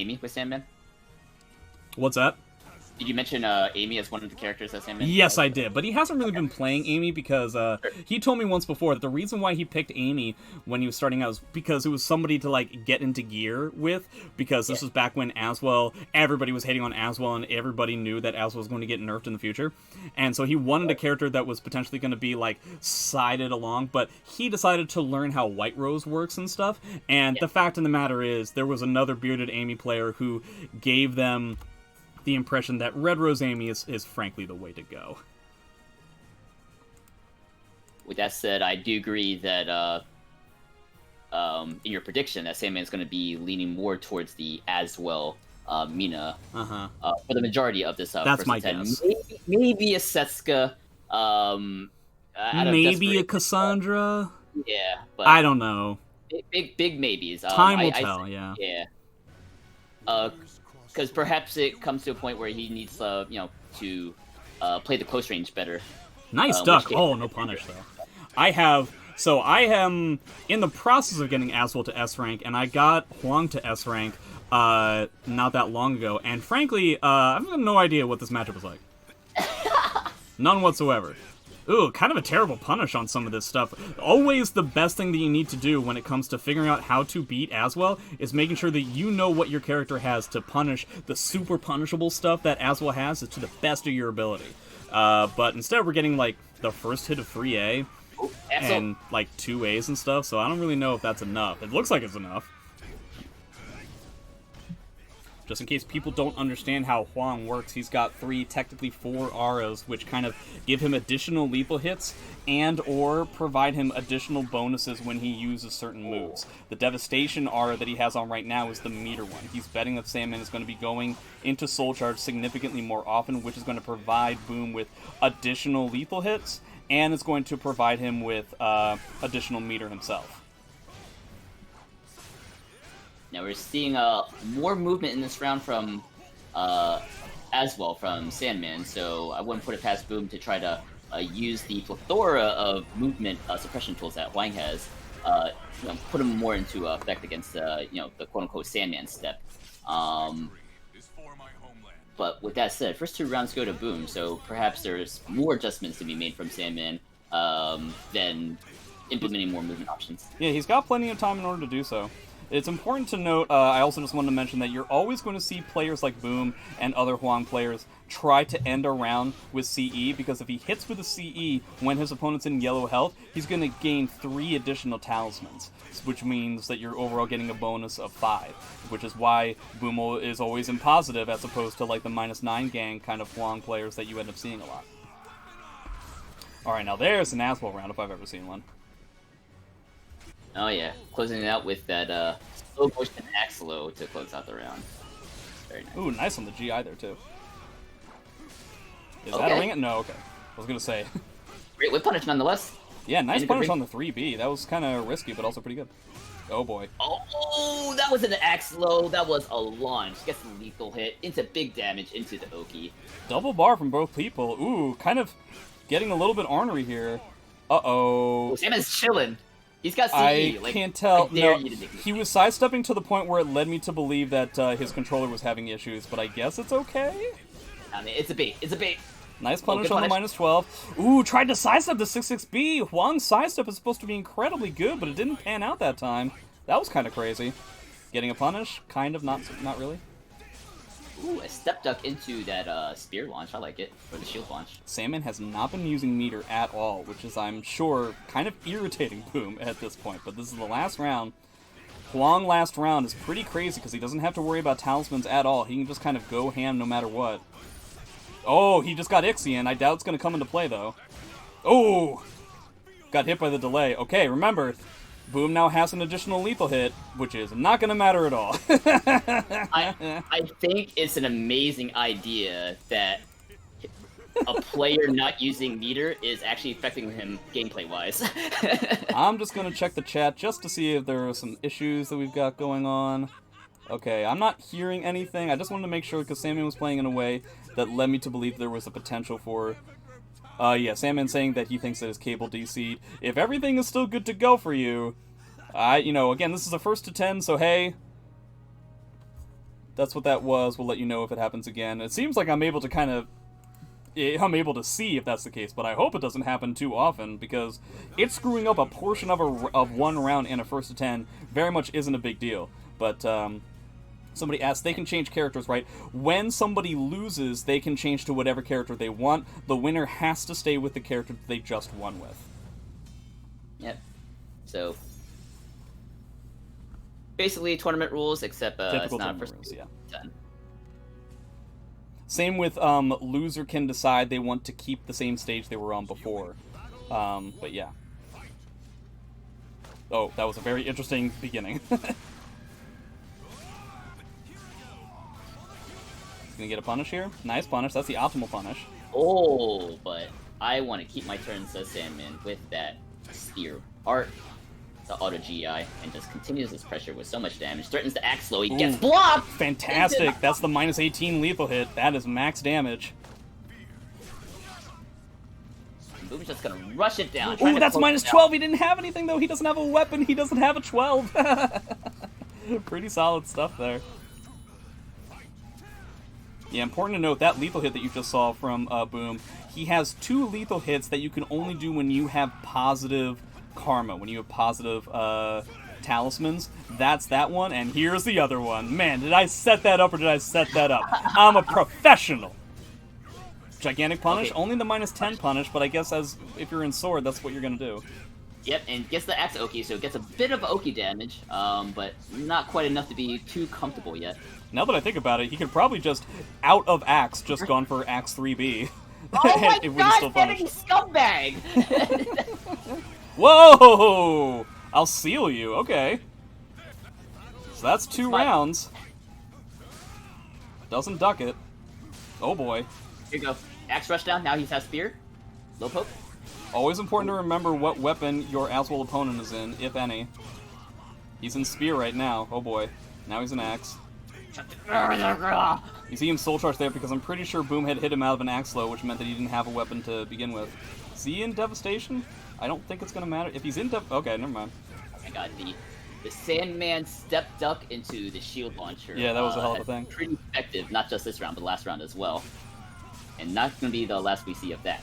Amy with Sandman? What's that? Did you mention Amy as one of the characters that Sandman Yes, has? I did, but he hasn't really been playing Amy because he told me once before that the reason why he picked Amy when he was starting out was because it was somebody to like get into gear with, because this was back when Aswell, everybody was hating on Aswell and everybody knew that Aswell was going to get nerfed in the future, and so he wanted a character that was potentially going to be like sided along, but he decided to learn how White Rose works and stuff, and the fact of the matter is there was another bearded Amy player who gave them the impression that Red Rose Amy is frankly the way to go. With that said, I do agree that in your prediction that Sandman is going to be leaning more towards the Aswell Mina for the majority of this. That's my guess. Maybe a Setsuka. Maybe a Cassandra. Yeah, but I don't know. Big maybes. Time will tell. Yeah. Yeah. Because perhaps it comes to a point where he needs, to play the close range better. Nice duck. Oh, no punish, though. I am in the process of getting Aswell to S rank, and I got Huang to S rank not that long ago, and frankly, I've got no idea what this matchup is like. None whatsoever. Ooh, kind of a terrible punish on some of this stuff. Always the best thing that you need to do when it comes to figuring out how to beat Aswell is making sure that you know what your character has to punish the super punishable stuff that Aswell has to the best of your ability. But instead we're getting, like, the first hit of free A and, like, 2 A's and stuff, so I don't really know if that's enough. It looks like it's enough. Just in case people don't understand how Huang works, he's got 3, technically 4 auras, which kind of give him additional lethal hits and or provide him additional bonuses when he uses certain moves. The Devastation aura that he has on right now is the meter one. He's betting that Sandman is going to be going into Soul Charge significantly more often, which is going to provide Boom with additional lethal hits, and it's going to provide him with additional meter himself. Now we're seeing more movement in this round from Aswell from Sandman, so I wouldn't put it past Boom to try to use the plethora of movement suppression tools that Huang has, put him more into effect against the quote-unquote Sandman step. But with that said, first 2 rounds go to Boom, so perhaps there's more adjustments to be made from Sandman than implementing more movement options. Yeah, he's got plenty of time in order to do so. It's important to note, I also just wanted to mention that you're always going to see players like Boom and other Huang players try to end a round with CE, because if he hits with a CE when his opponent's in yellow health, he's going to gain 3 additional talismans, which means that you're overall getting a bonus of 5, which is why Boom is always in positive as opposed to like the -9 gang kind of Huang players that you end up seeing a lot. Alright, now there's an Aswell round if I've ever seen one. Oh yeah, closing it out with that slow motion Axlo to close out the round. Very nice. Ooh, nice on the GI there too. Is that a ring? No, okay. I was gonna say. Great whip punish nonetheless. Yeah, nice punish on the 3B. That was kind of risky, but also pretty good. Oh boy. Oh, that was an Axlo. That was a launch. Gets a lethal hit into big damage into the Oki. Double bar from both people. Ooh, kind of getting a little bit ornery here. Uh-oh. Oh, Sandman's chilling. He's got CE. I can't tell. No, he was sidestepping to the point where it led me to believe that his controller was having issues, but I guess it's okay? I mean, it's a bait. It's a bait. Nice punish on the -12. Ooh, tried to sidestep the 6-6B. Huang's sidestep is supposed to be incredibly good, but it didn't pan out that time. That was kind of crazy. Getting a punish? Kind of, not really. Ooh, a step duck into that spear launch. I like it. Or the shield launch. Sandman has not been using meter at all, which is, I'm sure, kind of irritating Boom at this point. But this is the last round. Huang last round is pretty crazy because he doesn't have to worry about talismans at all. He can just kind of go ham no matter what. Oh, he just got Ixion. I doubt it's going to come into play, though. Oh! Got hit by the delay. Okay, remember, Boom now has an additional lethal hit, which is not going to matter at all. I think it's an amazing idea that a player not using meter is actually affecting him gameplay-wise. I'm just going to check the chat just to see if there are some issues that we've got going on. Okay, I'm not hearing anything. I just wanted to make sure because Sandman was playing in a way that led me to believe there was a potential for... yeah, Sandman saying that he thinks that his cable DC'd. If everything is still good to go for you, again, this is a 1st to 10, so hey, That's what that was. We'll let you know if it happens again. It seems like I'm able to I'm able to see if that's the case, but I hope it doesn't happen too often, because it's screwing up a portion of one round in a first to 10 very much isn't a big deal. But somebody asked, they can change characters, right? When somebody loses, they can change to whatever character they want. The winner has to stay with the character that they just won with. Yep. So basically tournament rules, except it's not first rules, yeah. 10. Same with loser can decide they want to keep the same stage they were on before. But yeah. Oh, that was a very interesting beginning. He's gonna get a punish here. Nice punish. That's the optimal punish. Oh, but I want to keep my turns as Sandman with that spear art, the auto GI, and just continues his pressure with so much damage. Threatens to act slow. He gets blocked! Fantastic! That's the minus 18 lethal hit. That is max damage. Boom's just gonna rush it down. Ooh, that's minus 12. He didn't have anything, though. He doesn't have a weapon. He doesn't have a 12. Pretty solid stuff there. Yeah, important to note, that lethal hit that you just saw from Boom, he has 2 lethal hits that you can only do when you have positive karma, when you have positive talismans. That's that one, and here's the other one. Man, did I set that up or did I set that up? I'm a professional. Gigantic punish, okay. Only the minus 10 punish, but I guess if you're in sword, that's what you're gonna do. Yep, and gets the axe Oki, so it gets a bit of Oki damage, but not quite enough to be too comfortable yet. Now that I think about it, he could probably just, out of axe, just gone for axe 3B. Oh my god, getting scumbag! Whoa! I'll seal you, okay. So that's 2 rounds. Doesn't duck it. Oh boy. Here you go. Axe rush down, now he has spear. Low poke. Always important to remember what weapon your Aswell opponent is in, if any. He's in spear right now. Oh boy. Now he's in axe. You see him soul charge there because I'm pretty sure Boom had hit him out of an axe slow, which meant that he didn't have a weapon to begin with. Is he in devastation? I don't think it's gonna matter. If he's in okay, never mind. Oh my god, the Sandman step duck into the shield launcher. Yeah, that was a hell of a thing. Pretty effective, not just this round, but last round as well. And not gonna be the last we see of that.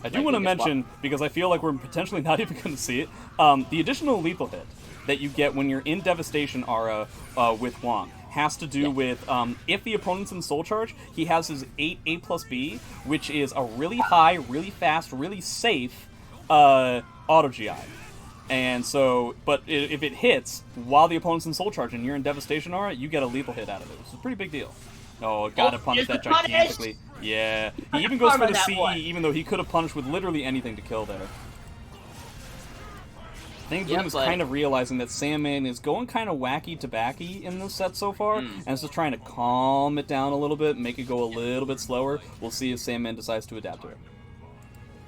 I do want to mention, because I feel like we're potentially not even going to see it, the additional lethal hit that you get when you're in Devastation Aura with Huang has to do with, if the opponent's in Soul Charge, he has his 8 plus B, which is a really high, really fast, really safe auto GI. And so, but if it hits while the opponent's in Soul Charge and you're in Devastation Aura, you get a lethal hit out of it. It's a pretty big deal. Oh, gotta punish that gigantically. Yeah. He even goes for the CE, even though he could have punished with literally anything to kill there. I think Boom is kind of realizing that Sandman is going kind of wacky to backy in this set so far, and is just trying to calm it down a little bit, make it go a little bit slower. We'll see if Sandman decides to adapt to it.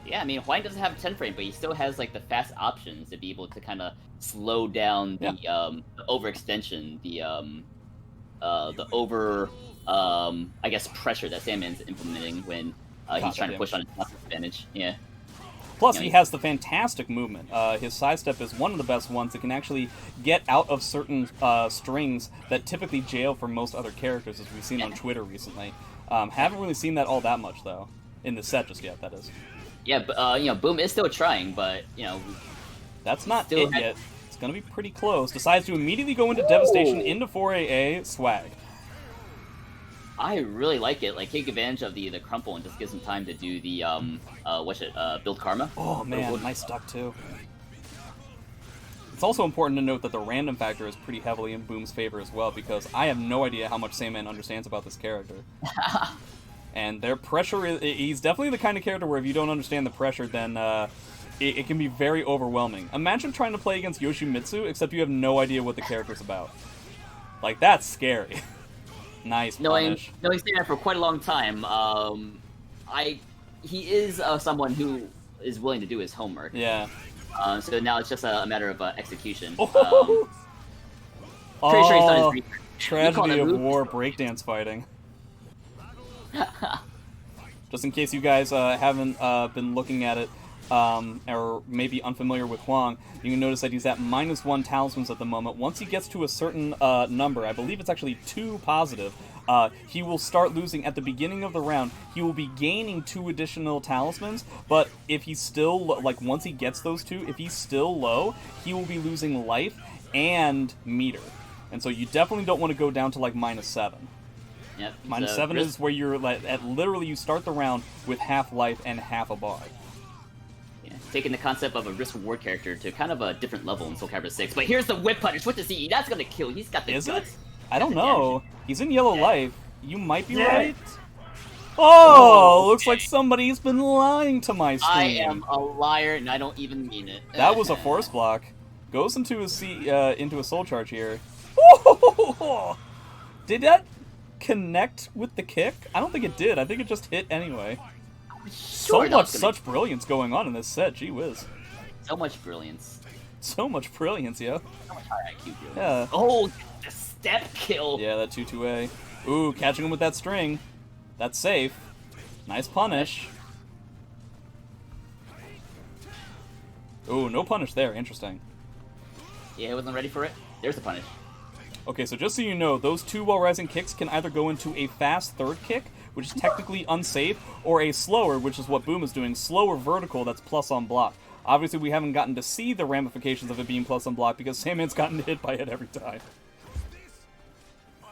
Yeah, I mean, Huang doesn't have 10 frame, but he still has like the fast options to be able to kind of slow down the overextension, the over I guess pressure that Sandman's implementing when he's trying to push on his left advantage. Yeah. Plus, he has the fantastic movement. His sidestep is one of the best ones that can actually get out of certain strings that typically jail for most other characters, as we've seen on Twitter recently. Haven't really seen that all that much, though. In the set just yet, that is. Yeah, but, you know, Boom is still trying, but, you know... That's not it yet. It's gonna be pretty close. Decides to immediately go into Devastation, into 4AA, swag. I really like it. Like, take advantage of the crumple and just gives him time to do the, build karma. Oh, man, nice duck, too. It's also important to note that the random factor is pretty heavily in Boom's favor as well, because I have no idea how much Sandman understands about this character. And their pressure he's definitely the kind of character where if you don't understand the pressure, then it can be very overwhelming. Imagine trying to play against Yoshimitsu, except you have no idea what the character's about. Like, that's scary. Nice punish. Knowing Sandman for quite a long time, he is someone who is willing to do his homework. Yeah. So now it's just a matter of execution. Oh. Pretty sure he's done his research. Tragedy of war breakdance fighting. Just in case you guys haven't been looking at it, or maybe unfamiliar with Huang, you can notice that he's at -1 talismans at the moment. Once he gets to a certain number, I believe it's actually 2 positive, he will start losing at the beginning of the round. He will be gaining 2 additional talismans, but if he's still, like, once he gets those 2, if he's still low, he will be losing life and meter. And so you definitely don't want to go down to, like, -7. Yep. -7 is where you're, like, literally you start the round with half life and half a bar. Taking the concept of a risk-reward character to kind of a different level in Soul Calibur 6. But here's the whip punish. What does he? That's gonna kill. He's got the Is guts. it? I don't know. He's in yellow life. You might be Yeah. right. Oh, looks like somebody's been lying to my stream. I am a liar, and I don't even mean it. That was a force block. Goes into a soul charge here. Did that connect with the kick? I don't think it did. I think it just hit anyway. Such brilliance going on in this set, gee whiz. So much brilliance. So much brilliance, yo. So much high IQ brilliance. Yeah. Oh, the step kill. Yeah, that 2-2A. Ooh, catching him with that string. That's safe. Nice punish. Ooh, no punish there. Interesting. Yeah, he wasn't ready for it. There's the punish. Okay, so just so you know, those 2 while-rising kicks can either go into a fast third kick, which is technically unsafe, or a slower, which is what Boom is doing, slower vertical that's plus on block. Obviously, we haven't gotten to see the ramifications of it being plus on block because Sandman's gotten hit by it every time.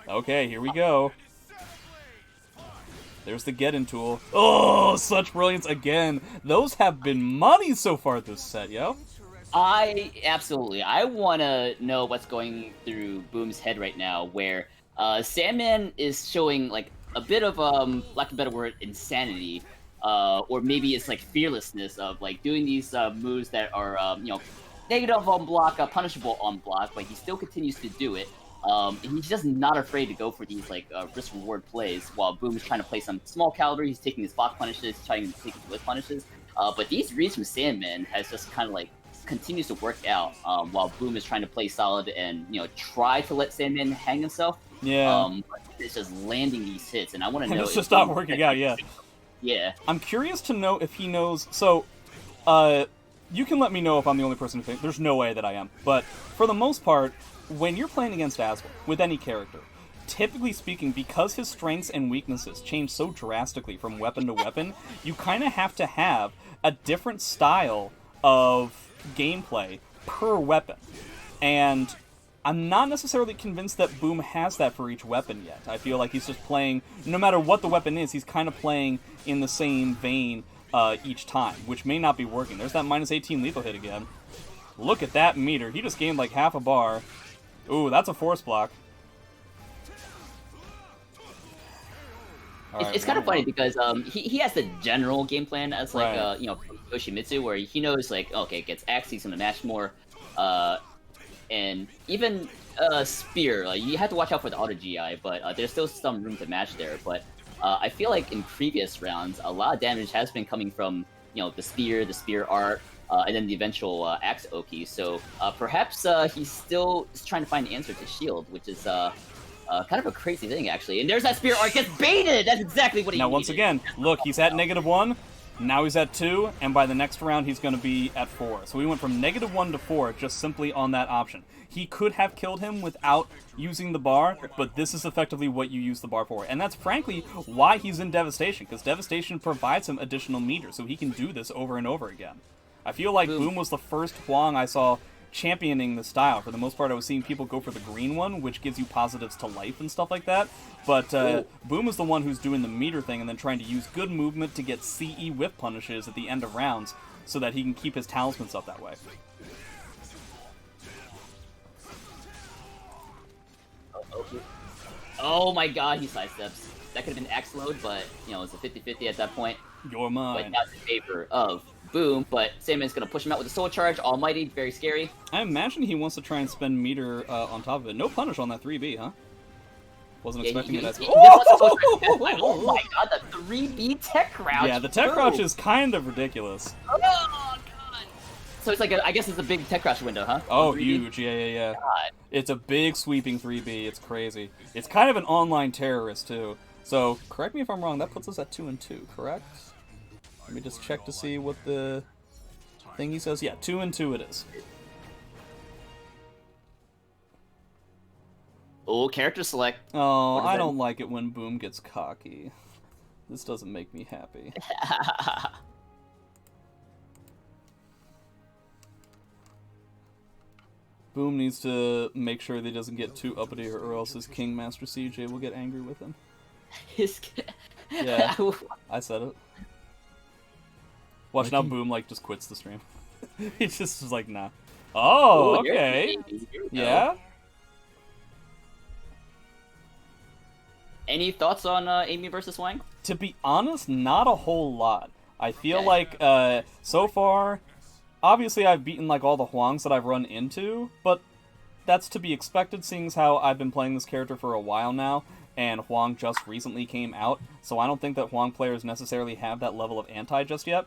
Okay, here we go. There's the get-in tool. Oh, such brilliance again. Those have been money so far this set, yo. Absolutely. I want to know what's going through Boom's head right now, where Sandman is showing, like, a bit of, lack of a better word, insanity, or maybe it's like fearlessness of like doing these moves that are, negative on block, punishable on block, but he still continues to do it. And he's just not afraid to go for these like risk-reward plays. While Boom is trying to play some small caliber, he's taking his block punishes, trying to take his whip punishes. But these reads from Sandman has just kind of like continues to work out, while Boom is trying to play solid and try to let Sandman hang himself. Yeah. But it's just landing these hits, and I want to know. It's just not working out. Yeah. Yeah. I'm curious to know if he knows. So, you can let me know if I'm the only person who thinks. There's no way that I am. But for the most part, when you're playing against Aswell with any character, typically speaking, because his strengths and weaknesses change so drastically from weapon to weapon, you kind of have to have a different style of gameplay per weapon. And I'm not necessarily convinced that Boom has that for each weapon yet. I feel like he's just playing, no matter what the weapon is, he's kind of playing in the same vein each time, which may not be working. There's that -18 lethal hit again. Look at that meter. He just gained like half a bar. Ooh, that's a force block. It's kind of funny because he has the general game plan as like Right. Yoshimitsu, where he knows like, okay, it gets Axe, he's gonna mash more, and even Spear, like you have to watch out for the auto GI, but there's still some room to match there. But I feel like in previous rounds, a lot of damage has been coming from the Spear art, and then the eventual Axe OP. So perhaps he's still just trying to find the answer to Shield, which is kind of a crazy thing, actually. And there's that Spear art gets baited! That's exactly what he Now, needed. once again, look, he's at -1, now he's at 2, and by the next round he's going to be at 4. So we went from -1 to 4 just simply on that option. He could have killed him without using the bar, but this is effectively what you use the bar for. And that's frankly why he's in Devastation, because Devastation provides him additional meter, so he can do this over and over again. I feel like Boom was the first Huang I saw championing the style. For the most part, I was seeing people go for the green one, which gives you positives to life and stuff like that. But Boom is the one who's doing the meter thing and then trying to use good movement to get CE whip punishes at the end of rounds so that he can keep his talismans up that way. Oh my god, he sidesteps. That could have been Axe load, but it's a 50-50 at that point. You're mine. But not in favor of Boom, but Sandman's gonna push him out with a Soul Charge, Almighty, very scary. I imagine he wants to try and spend meter on top of it. No punish on that 3B, huh? Wasn't expecting it as... Oh my god, the 3B tech crouch! Yeah, the tech crouch is kind of ridiculous. Oh god! So it's like, I guess it's a big tech crouch window, huh? Oh, huge, yeah. God. It's a big sweeping 3B, it's crazy. It's kind of an online terrorist, too. So, correct me if I'm wrong, that puts us at 2-2, correct? Let me just check to see what the Thingy says, yeah, 2 and 2 it is. Oh, character select. Oh, I don't like it when Boom gets cocky. This doesn't make me happy. Boom needs to make sure that he doesn't get too uppity, or else his King Master CJ will get angry with him. Yeah, I said it. Watch now, Boom like just quits the stream. He just is like, nah. Oh, okay. Yeah. Any thoughts on Amy versus Wang? To be honest, not a whole lot. I feel like so far, obviously I've beaten like all the Huangs that I've run into, but that's to be expected, seeing as how I've been playing this character for a while now, and Huang just recently came out, so I don't think that Huang players necessarily have that level of anti just yet.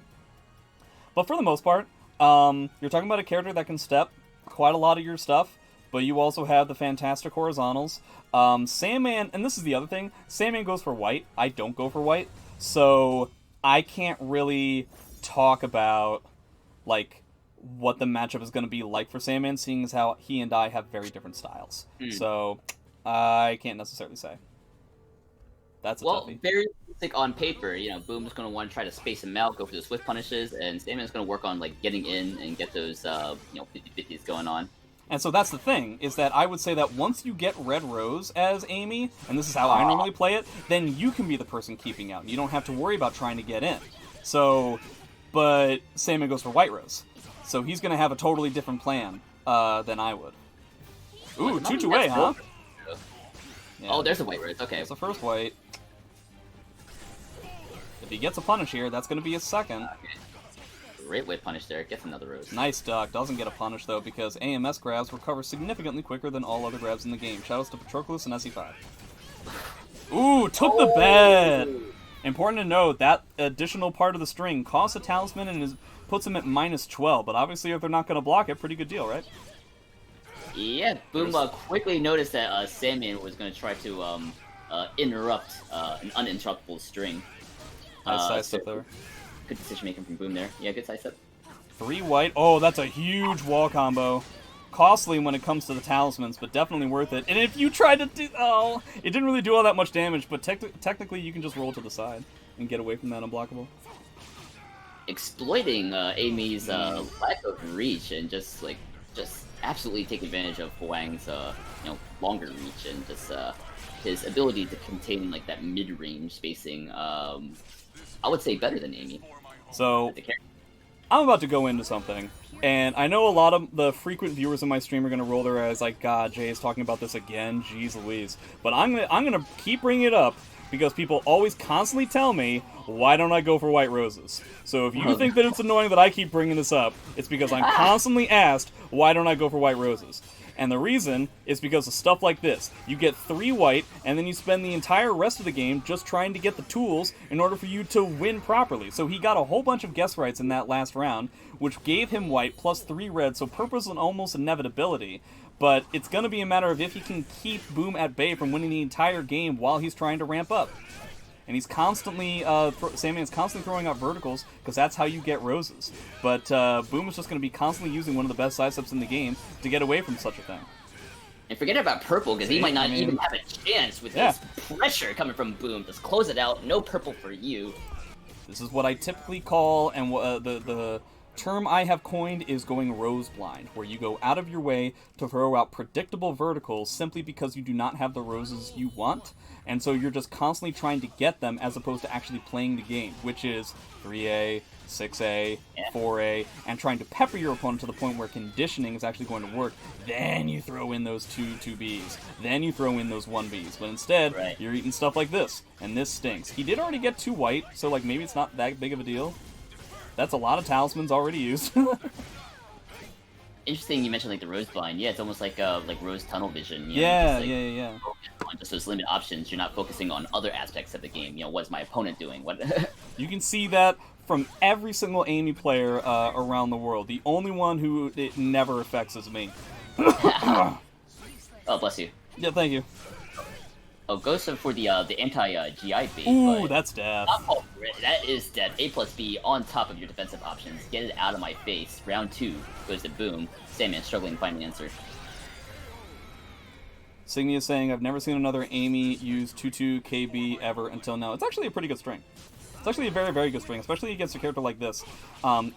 But for the most part, you're talking about a character that can step quite a lot of your stuff, but you also have the fantastic horizontals. Sandman, and this is the other thing, Sandman goes for white, I don't go for white, so I can't really talk about, like, what the matchup is going to be like for Sandman, seeing as how he and I have very different styles. So, I can't necessarily say. That's a toughie. Very basic on paper, you know, Boom's going to want to try to space him out, go for the swift punishes, and Sandman's going to work on, like, getting in and get those, 50-50s going on. And so that's the thing, is that I would say that once you get Red Rose as Amy, and this is how I normally play it, then you can be the person keeping out. You don't have to worry about trying to get in. So, but Sandman goes for White Rose. So he's going to have a totally different plan than I would. Ooh, 2-2-A, huh? Yeah. Oh, there's a White Rose, okay. That's the first white. If he gets a punish here, that's going to be his second. Okay. Great white punish there, gets another Rose. Nice duck, doesn't get a punish though, because AMS grabs recover significantly quicker than all other grabs in the game. Shoutouts to Patroclus and SE5. Ooh, took the bed! Important to note, that additional part of the string costs a talisman and puts him at -12, but obviously if they're not going to block it, pretty good deal, right? Yeah, Boom quickly noticed that Sandman was going to try to interrupt an uninterruptible string. Nice sidestep there. Good decision making from Boom there. Yeah, good sidestep. 3 white. Oh, that's a huge wall combo. Costly when it comes to the talismans, but definitely worth it. And if you try to do... Oh, it didn't really do all that much damage, but technically you can just roll to the side and get away from that unblockable. Exploiting Amy's lack of reach and just absolutely take advantage of Huang's longer reach and just his ability to contain like that mid-range spacing. I would say better than Amy. So I'm about to go into something, and I know a lot of the frequent viewers of my stream are gonna roll their eyes like, God, Jay is talking about this again, jeez Louise. But I'm gonna keep bringing it up because people always constantly tell me, why don't I go for White Roses? So if you think that it's annoying that I keep bringing this up, it's because I'm constantly asked, why don't I go for White Roses? And the reason is because of stuff like this. You get 3 white, and then you spend the entire rest of the game just trying to get the tools in order for you to win properly. So he got a whole bunch of guess rights in that last round, which gave him white plus 3 red, so purple is almost inevitability. But it's going to be a matter of if he can keep Boom at bay from winning the entire game while he's trying to ramp up. And he's constantly, Sandman's constantly throwing out verticals, because that's how you get roses. But Boom is just going to be constantly using one of the best sidesteps in the game to get away from such a thing. And forget about purple, because he might not even have a chance with this pressure coming from Boom. Just close it out, no purple for you. This is what I typically call, and the term I have coined is going rose blind, where you go out of your way to throw out predictable verticals simply because you do not have the roses you want, and so you're just constantly trying to get them as opposed to actually playing the game, which is 3A, 6A, 4A, and trying to pepper your opponent to the point where conditioning is actually going to work. Then you throw in those 2-2Bs. Then you throw in those 1Bs. But instead, you're eating stuff like this, and this stinks. He did already get 2 white, so like maybe it's not that big of a deal. That's a lot of talismans already used. Interesting you mentioned like the rose blind. Yeah, it's almost like rose tunnel vision. Yeah. Just those limited options. You're not focusing on other aspects of the game. You know, what's my opponent doing? What? You can see that from every single Amy player around the world. The only one who it never affects is me. Oh, bless you. Yeah, thank you. Oh, goes for the anti-GI bait. Ooh, but that's death. not fall for it. That is dead. A plus B on top of your defensive options. Get it out of my face. Round 2 goes to boom. Sandman struggling to find an answer. Signy is saying, I've never seen another Amy use 2-2 KB ever until now. It's actually a pretty good string. It's actually a very, very good string, especially against a character like this.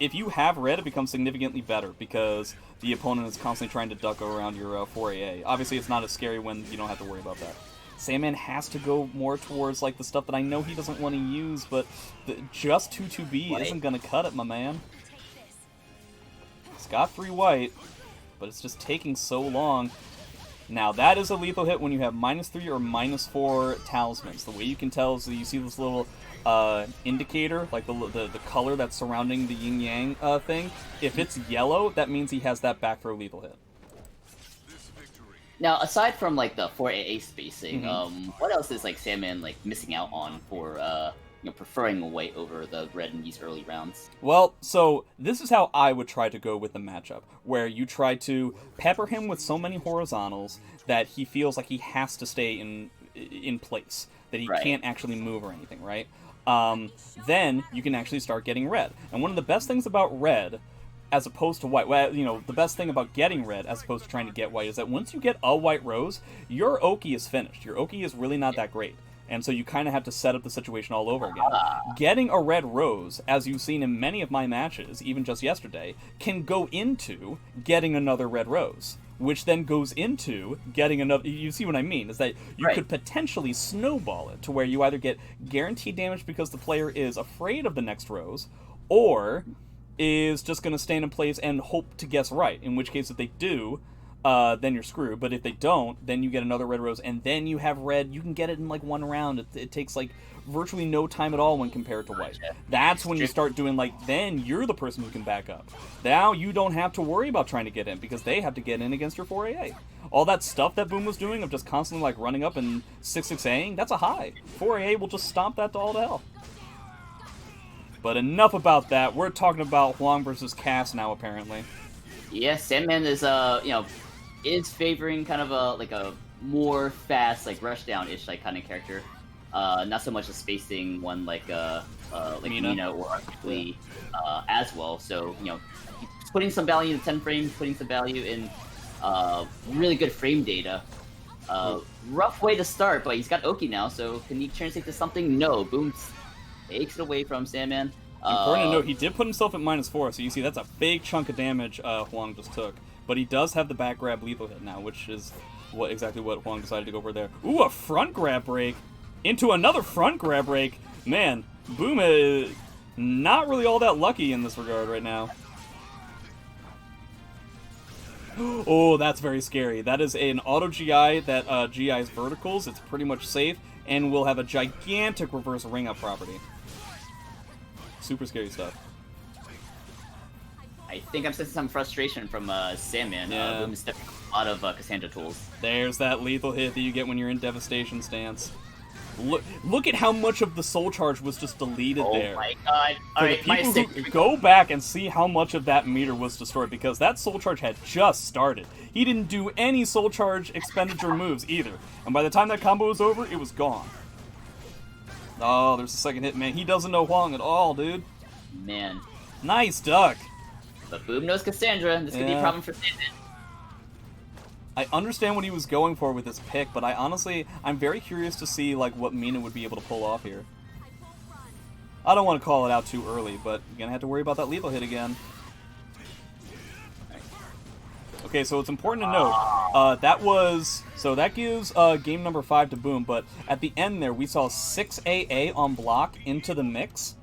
If you have red, it becomes significantly better because the opponent is constantly trying to duck around your 4AA. Obviously, it's not as scary when you don't have to worry about that. Sandman has to go more towards like the stuff that I know he doesn't want to use, but just 2-2B isn't going to cut it, my man. It's got 3 white, but it's just taking so long. Now, that is a lethal hit when you have -3 or -4 talismans. The way you can tell is that you see this little indicator, like the color that's surrounding the yin-yang thing. If it's yellow, that means he has that back throw lethal hit. Now, aside from like the 4AA spacing, what else is like Sandman like missing out on for preferring the white over the red in these early rounds? Well, so this is how I would try to go with the matchup, where you try to pepper him with so many horizontals that he feels like he has to stay in place, that he can't actually move or anything, right? Then you can actually start getting red. And one of the best things about red, as opposed to white, well, the best thing about getting red as opposed to trying to get white is that once you get a white rose, your Oki is finished. Your Oki is really not that great. And so you kind of have to set up the situation all over again. Getting a red rose, as you've seen in many of my matches, even just yesterday, can go into getting another red rose, which then goes into getting another... You see what I mean? Is that you could potentially snowball it to where you either get guaranteed damage because the player is afraid of the next rose, or is just going to stand in place and hope to guess right, in which case if they do... then you're screwed. But if they don't, then you get another red rose, and then you have red. You can get it in like one round. It takes like virtually no time at all when compared to white. That's when you start doing like, then you're the person who can back up. Now you don't have to worry about trying to get in because they have to get in against your 4AA. All that stuff that Boom was doing of just constantly like running up and 6-6-Aing, that's a high. 4AA will just stomp that to all to hell. But enough about that. We're talking about Huang versus Cass now, apparently. Yeah, Sandman is is favoring kind of a more fast, like rushdown-ish like kind of character. Not so much a spacing one like Mina or arguably as well. So he's putting some value in 10 frames, putting some value in really good frame data. Rough way to start, but he's got Oki now. So can he translate to something? No. Boom takes it away from Sandman. Important to note, he did put himself at -4, so you see that's a big chunk of damage Huang just took. But he does have the back grab lethal hit now, which is exactly what Huang decided to go for there. Ooh, a front grab break into another front grab break. Man, Boom is not really all that lucky in this regard right now. Oh, that's very scary. That is an auto GI that GI's verticals. It's pretty much safe, and will have a gigantic reverse ring up property. Super scary stuff. I think I'm sensing some frustration from Sandman. Yeah. Boom is stepping a lot of Cassandra tools. There's that lethal hit that you get when you're in Devastation stance. Look at how much of the soul charge was just deleted there. Oh my god. Alright, go back and see how much of that meter was destroyed, because that soul charge had just started. He didn't do any soul charge expenditure moves either. And by the time that combo was over, it was gone. Oh, there's a second hit, man. He doesn't know Huang at all, dude. Man. Nice duck. But Boom knows Cassandra, and this could be a problem for Sandman. I understand what he was going for with this pick, but I'm very curious to see like what Mina would be able to pull off here. I don't want to call it out too early, but you're gonna have to worry about that lethal hit again. Okay, so it's important to note that gives game number 5 to Boom, but at the end there we saw 6AA on block into the mix.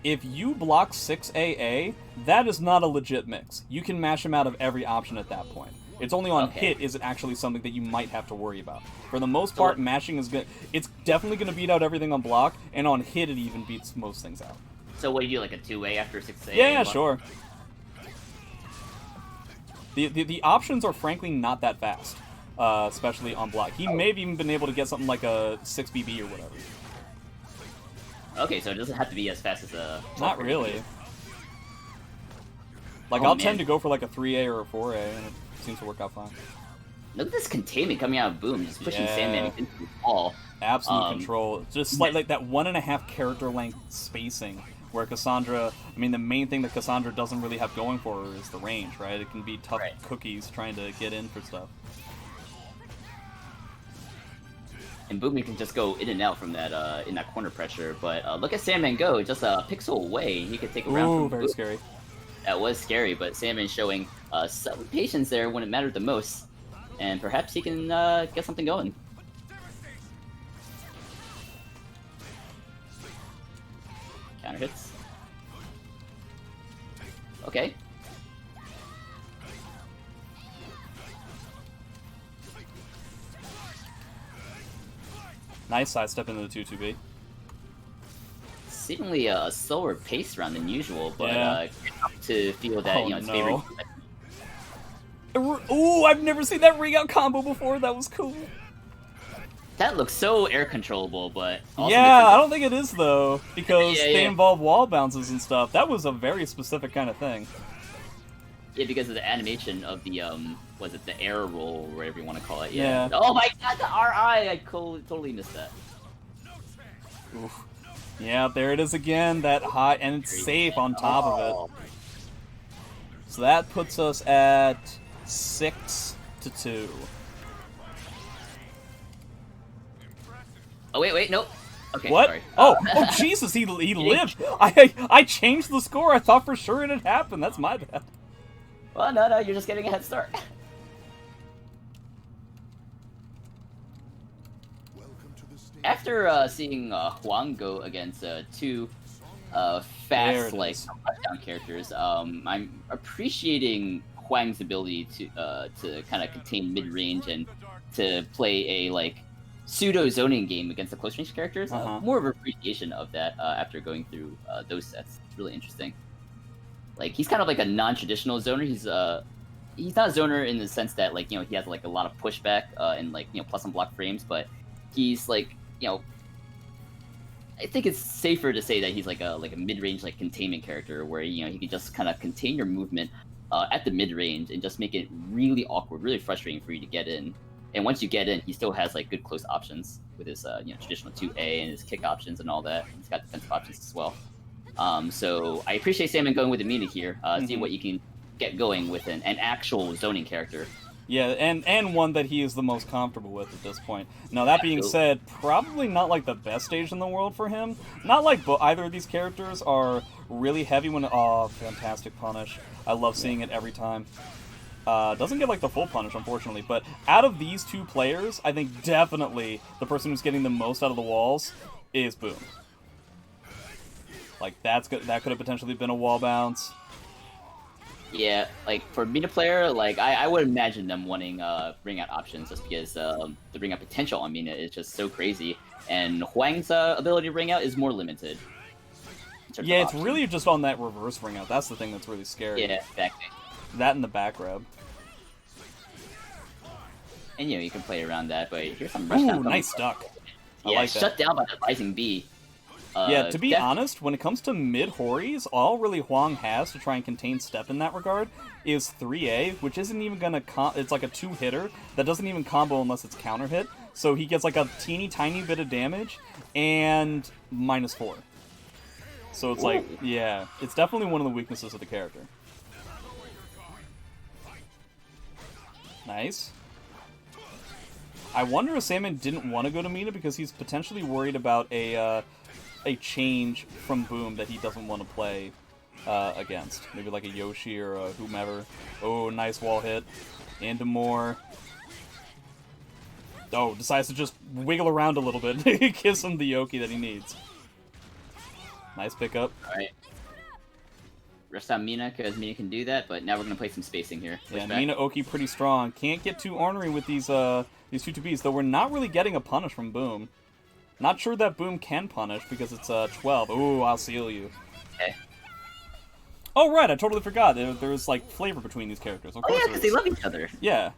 If you block 6AA, that is not a legit mix. You can mash him out of every option at that point. It's only on hit is it actually something that you might have to worry about. For the most part, mashing is good. It's definitely going to beat out everything on block, and on hit it even beats most things out. So what do you do, like a 2A after 6A? Yeah, sure. The options are frankly not that fast, especially on block. He may have even been able to get something like a 6BB or whatever. Okay, so it doesn't have to be as fast as a... Not really. Like, I'll tend to go for like a 3A or a 4A, and it seems to work out fine. Look at this containment coming out of Boom, just pushing Sandman into the wall. Absolute control. Just like that 1.5 character length spacing, where Cassandra, I mean, the main thing that Cassandra doesn't really have going for her is the range, right? It can be tough cookies trying to get in for stuff. And Boom can just go in and out from that in that corner pressure, but look at Sandman go, just a pixel away, he could take a round from very Boom. Scary. That was scary, but Sandman showing some patience there when it mattered the most, and perhaps he can get something going. Counter hits. Okay. Nice sidestep into the 2-2B. Seemingly a slower pace round than usual, but to feel that it's favoring. Ooh, I've never seen that ring out combo before. That was cool. That looks so air controllable, but also I don't think it is though, because they involve wall bounces and stuff. That was a very specific kind of thing. Yeah, because of the animation of the was it the air roll, or whatever you want to call it? Yeah. Oh my god, the RI! I totally missed that. Oof. Yeah, there it is again. That high, and it's safe on top of it. So that puts us at 6-2. Oh wait, nope. Okay, what? sorry. Oh, Jesus! He lived. I changed the score. I thought for sure it had happened. That's my bad. Well, no, you're just getting a head start. After seeing Huang go against two fast like touchdown characters, I'm appreciating Huang's ability to kind of contain mid range and to play a like pseudo zoning game against the close range characters. More of an appreciation of that after going through those sets. It's really interesting. Like he's kind of like a non-traditional zoner. He's not a zoner in the sense that like he has like a lot of pushback and like plus and block frames, but he's like I think it's safer to say that he's like a mid-range like containment character where he can just kind of contain your movement at the mid-range and just make it really awkward, really frustrating for you to get in. And once you get in, he still has like good close options with his traditional 2A and his kick options and all that. He's got defensive options as well. So I appreciate Sandman going with Amina here. See what you can get going with an actual zoning character. Yeah, and one that he is the most comfortable with at this point. Now, that being said, probably not like the best stage in the world for him. Not like either of these characters are really heavy when... Oh, fantastic punish. I love seeing it every time. Doesn't get like the full punish, unfortunately, but out of these two players, I think definitely the person who's getting the most out of the walls is Boom. Like, that's good. That could have potentially been a wall bounce. Yeah, like for Mina player, like I would imagine them wanting ring out options just because the ring out potential on Mina is just so crazy, and Huang's ability to ring out is more limited. Yeah, it's really just on that reverse ring out. That's the thing that's really scary. Yeah, exactly. That and the back grab. And you can play around that, but here's some rush down. Ooh, nice duck. I Yeah, like that. shut down by the Rising B. Yeah, to be honest, when it comes to mid-Horis, all really Huang has to try and contain step in that regard is 3A, which isn't even gonna it's like a 2-hitter that doesn't even combo unless it's counter hit. So he gets like a teeny tiny bit of damage and -4. So it's like, yeah, it's definitely one of the weaknesses of the character. Nice. I wonder if Sandman didn't want to go to Mina because he's potentially worried about a change from Boom that he doesn't want to play against. Maybe like a Yoshi or a whomever. Oh, nice wall hit. Into more. Oh, decides to just wiggle around a little bit. Kiss him the Yoki that he needs. Nice pickup. Alright. Rest on Mina, because Mina can do that, but now we're going to play some spacing here. Yeah, Mina Oki pretty strong. Can't get too ornery with these 2-2Bs, though we're not really getting a punish from Boom. Not sure that Boom can punish, because it's 12. Ooh, I'll seal you. Okay. Oh, right, I totally forgot. There's, like, flavor between these characters. Of course yeah, because they love each other. Yeah.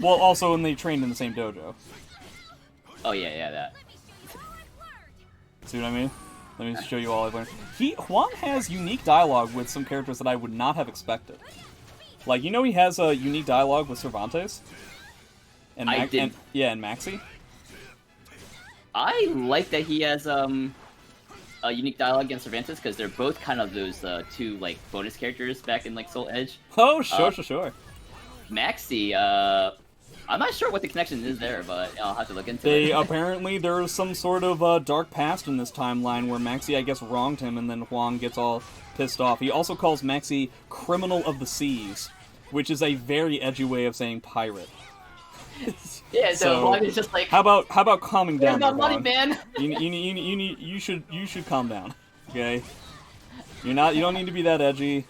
Well, also when they trained in the same dojo. Oh, yeah, that. See what I mean? Let me show you all I've learned. Huang has unique dialogue with some characters that I would not have expected. Like, he has a unique dialogue with Cervantes? And I did. and Maxi. I like that he has a unique dialogue against Cervantes because they're both kind of those two like bonus characters back in like Soul Edge. Oh, sure. Maxi, I'm not sure what the connection is there, but I'll have to look into They it. apparently there's some sort of dark past in this timeline where Maxi, I guess, wronged him, and then Huang gets all pissed off. He also calls Maxi criminal of the seas, which is a very edgy way of saying pirate. Yeah, so Huang is just like, how about calming down? Where's my there, money, Huang? man? You should calm down. Okay, you don't need to be that edgy.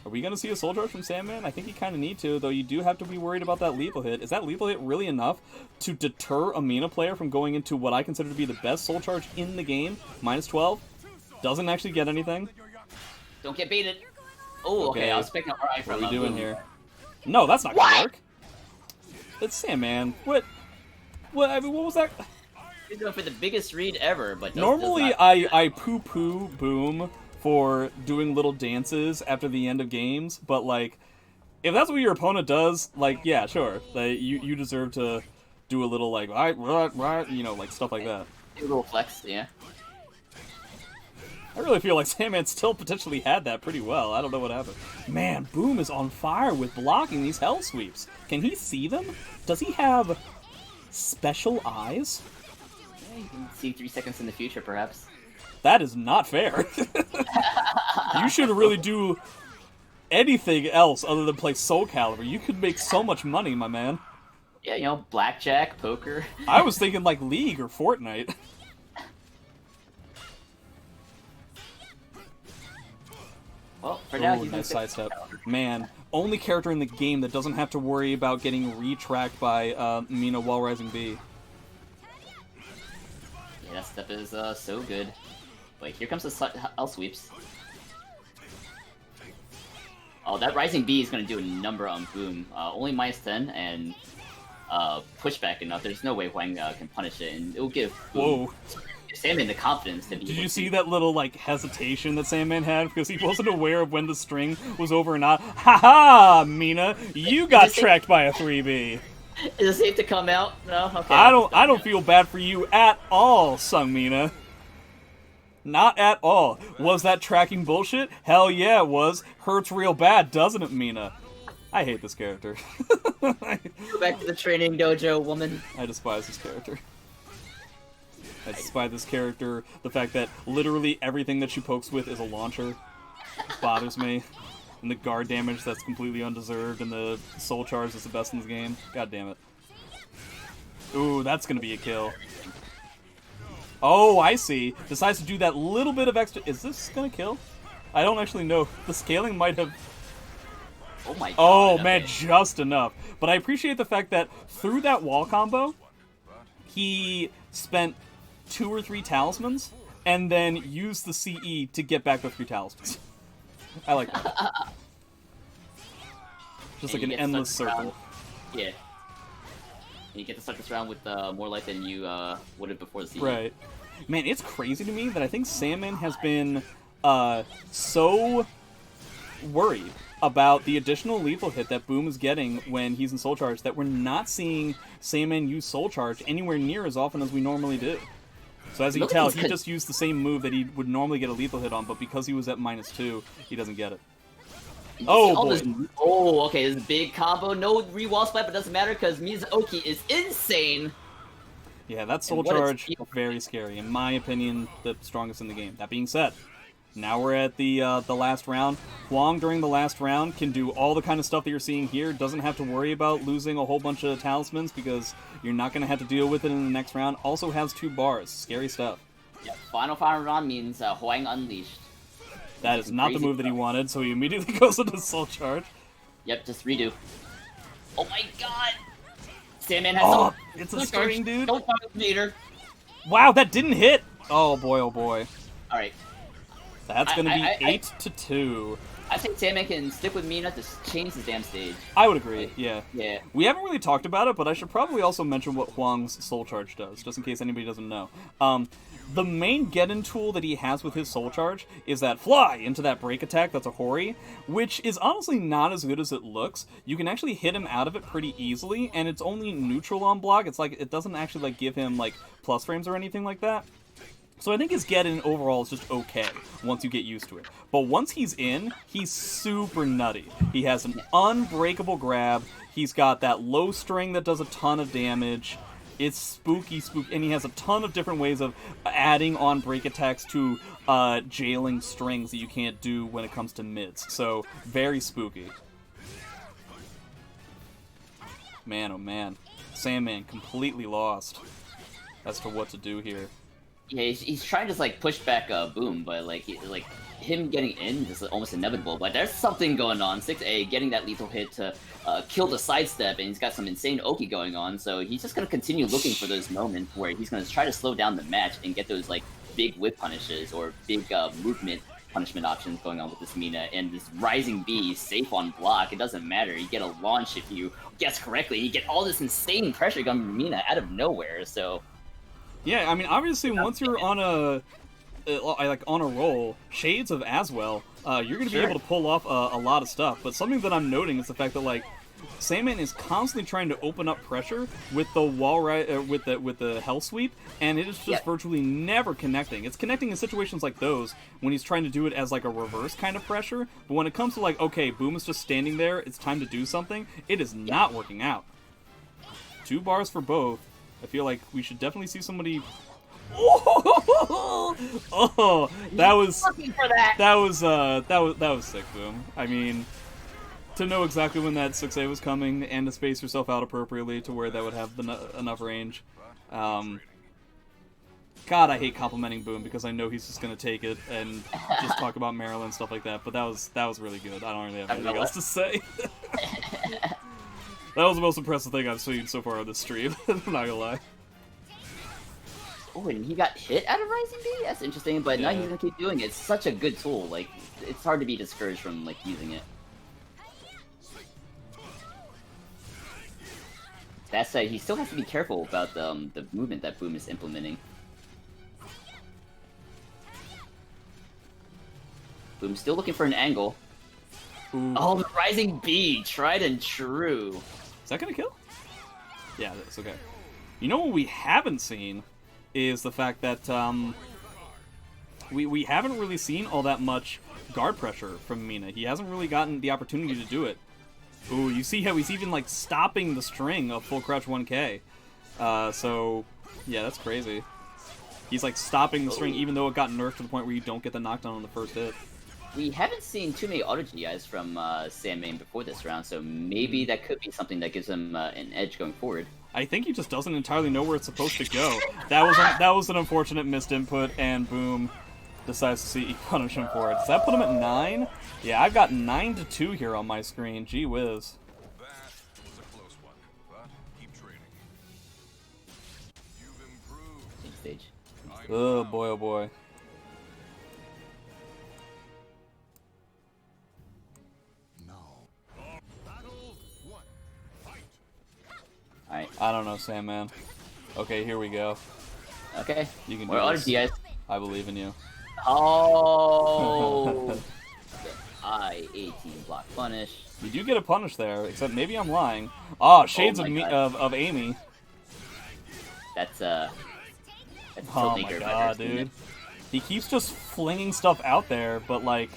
Are we gonna see a soul charge from Sandman? I think you kind of need to, though. You do have to be worried about that lethal hit. Is that lethal hit really enough to deter a Mina player from going into what I consider to be the best soul charge in the game? -12, doesn't actually get anything. Don't get baited. Oh, okay. I was expecting an RI from. What are we doing here? No, that's not gonna work. It's Sandman. What? I mean, what was that? He's going for the biggest read ever, but Normally I poo-poo Boom for doing little dances after the end of games, but like, if that's what your opponent does, like, yeah, sure, like, you deserve to do a little like, right, you know, like stuff like that. A little flex, yeah. I really feel like Sandman still potentially had that pretty well. I don't know what happened. Man, Boom is on fire with blocking these hell sweeps. Can he see them? Does he have special eyes? Yeah, you can see 3 seconds in the future, perhaps. That is not fair. You should really do anything else other than play Soul Calibur. You could make so much money, my man. Yeah, you know, blackjack, poker. I was thinking like League or Fortnite. Well, for now, Ooh, he's nice gonna sidestep. Man, only character in the game that doesn't have to worry about getting retracked by Mina while rising B. Yeah, that step is so good. Wait, here comes the L sweeps. Oh, that rising B is gonna do a number on Boom. Only -10 and pushback enough. There's no way Huang can punish it, and it'll give Boom, Whoa. Sandman the confidence to be. Did you see that little, like, hesitation that Sandman had because he wasn't aware of when the string was over or not? Haha, Mina, you got tracked by a 3B. Is it safe to come out? No? Okay. I don't feel bad for you at all, Sung Mina. Not at all. Was that tracking bullshit? Hell yeah, it was. Hurts real bad, doesn't it, Mina? I hate this character. Go back to the training dojo, woman. I despise this character. I despise this character. The fact that literally everything that she pokes with is a launcher bothers me. And the guard damage that's completely undeserved, and the soul charge is the best in this game. God damn it. Ooh, that's gonna be a kill. Oh, I see. Decides to do that little bit of extra. Is this gonna kill? I don't actually know. The scaling might have. Oh my god. Oh okay. man, just enough. But I appreciate the fact that through that wall combo, he spent 2 or 3 talismans and then used the CE to get back the 3 talismans. I like that. Just like an endless circle. Yeah. You get to start this round with more life than you would have before the CE. Right. Man, it's crazy to me that I think Sandman has been so worried about the additional lethal hit that Boom is getting when he's in Soul Charge that we're not seeing Sandman use Soul Charge anywhere near as often as we normally do. So as you can tell, he just used the same move that he would normally get a lethal hit on, but because he was at -2, he doesn't get it. Oh, boy. Oh, okay, this big combo. No re-wall splat, but doesn't matter because Mizuoki is insane. Yeah, that Soul Charge, very scary. In my opinion, the strongest in the game. That being said, now we're at the last round. Huang, during the last round, can do all the kind of stuff that you're seeing here. Doesn't have to worry about losing a whole bunch of talismans because you're not going to have to deal with it in the next round. Also has 2 bars. Scary stuff. Yeah, final round means Huang Unleashed. That is not the move that he wanted, so he immediately goes into Soul Charge. Yep, just redo. Oh my god! Sandman has it's a string, dude. Don't find a meter. Wow, that didn't hit! Oh boy, oh boy. Alright. That's gonna be 8-2. I think Sandman can stick with Mina to change the damn stage. I would agree, yeah. Yeah. We haven't really talked about it, but I should probably also mention what Huang's Soul Charge does, just in case anybody doesn't know. The main get-in tool that he has with his Soul Charge is that fly into that break attack that's a Hori, which is honestly not as good as it looks. You can actually hit him out of it pretty easily, and it's only neutral on block. It's like, it doesn't actually like give him like plus frames or anything like that. So I think his get-in overall is just okay once you get used to it. But once he's in, he's super nutty. He has an unbreakable grab. He's got that low string that does a ton of damage. It's spooky, and he has a ton of different ways of adding on break attacks to jailing strings that you can't do when it comes to mids. So, very spooky. Man, oh man. Sandman completely lost as to what to do here. Yeah, he's trying to just like push back Boom, but like him getting in is almost inevitable. But there's something going on. 6A getting that lethal hit to kill the sidestep, and he's got some insane Oki going on. So he's just gonna continue looking for those moments where he's gonna try to slow down the match and get those like big whip punishes or big movement punishment options going on with this Mina. And this Rising B safe on block. It doesn't matter. You get a launch if you guess correctly. You get all this insane pressure coming from Mina out of nowhere. So. Yeah, I mean, obviously, once you're on a roll, shades of Aswell, you're going to be able to pull off a lot of stuff. But something that I'm noting is the fact that like Sandman is constantly trying to open up pressure with the with the Hell Sweep, and it is just virtually never connecting. It's connecting in situations like those when he's trying to do it as like a reverse kind of pressure. But when it comes to like, okay, Boom is just standing there, it's time to do something, it is not working out. 2 bars for both. I feel like we should definitely see somebody. Oh, that was sick, Boom. I mean, to know exactly when that 6A was coming and to space yourself out appropriately to where that would have enough range. God, I hate complimenting Boom because I know he's just gonna take it and just talk about Maryland and stuff like that. But that was really good. I don't really have anything else to say. That was the most impressive thing I've seen so far on this stream. I'm not gonna lie. Oh, and he got hit out of Rising B? That's interesting, but now he's gonna keep doing it. It's such a good tool. Like, it's hard to be discouraged from, like, using it. That said, he still has to be careful about the movement that Boom is implementing. Boom's still looking for an angle. Ooh. Oh, the Rising B! Tried and true. Is that gonna kill? Yeah, that's okay. You know what we haven't seen is the fact that we haven't really seen all that much guard pressure from Mina. He hasn't really gotten the opportunity to do it. Ooh, you see how he's even like stopping the string of full crouch 1K. So yeah, that's crazy. He's like stopping the string even though it got nerfed to the point where you don't get the knockdown on the first hit. We haven't seen too many auto GIs from Sandman before this round, so maybe that could be something that gives him an edge going forward. I think he just doesn't entirely know where it's supposed to go. That was an unfortunate missed input, and Boom decides to punish him for it. Does that put him at 9? Yeah, I've got 9-2 here on my screen. Gee whiz. That was a close one, but keep training. You've improved. Stage. Oh boy, oh boy. Alright. I don't know, Sandman. Okay, here we go. Okay. You can do More auto this. GIs. I believe in you. Oh! I-18 block punish. You do get a punish there, except maybe I'm lying. Ah, shades of Amy. That's Oh my god, dude. He keeps just flinging stuff out there, but like...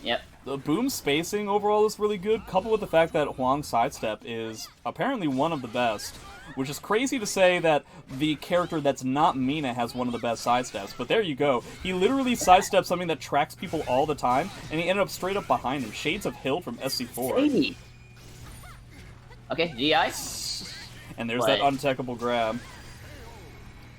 Yep. The Boom spacing overall is really good, coupled with the fact that Huang's sidestep is apparently one of the best. Which is crazy to say that the character that's not Mina has one of the best sidesteps, but there you go. He literally sidesteps something that tracks people all the time, and he ended up straight up behind him. Shades of Hill from SC4. Hey. Okay, GI. And there's that untechable grab.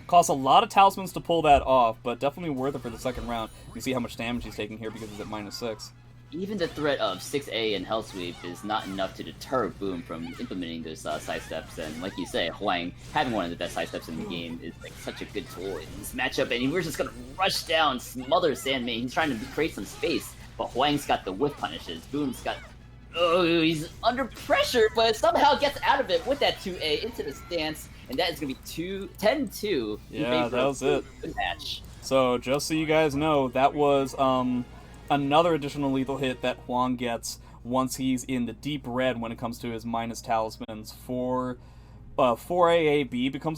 Costs a lot of talismans to pull that off, but definitely worth it for the second round. You see how much damage he's taking here because he's at -6. Even the threat of 6A and Hell Sweep is not enough to deter Boom from implementing those sidesteps, and like you say, Huang having one of the best sidesteps in the game is like such a good tool in this matchup, and we're just gonna rush down, smother Sandman. He's trying to create some space but Huang's got the whiff punishes. Boom's got. Oh, he's under pressure, but somehow gets out of it with that 2A into the stance, and that is going to be 10-2. Yeah, that was it. Good match. So, just so you guys know, that was another additional lethal hit that Huang gets once he's in the deep red when it comes to his minus talismans. 4AAB becomes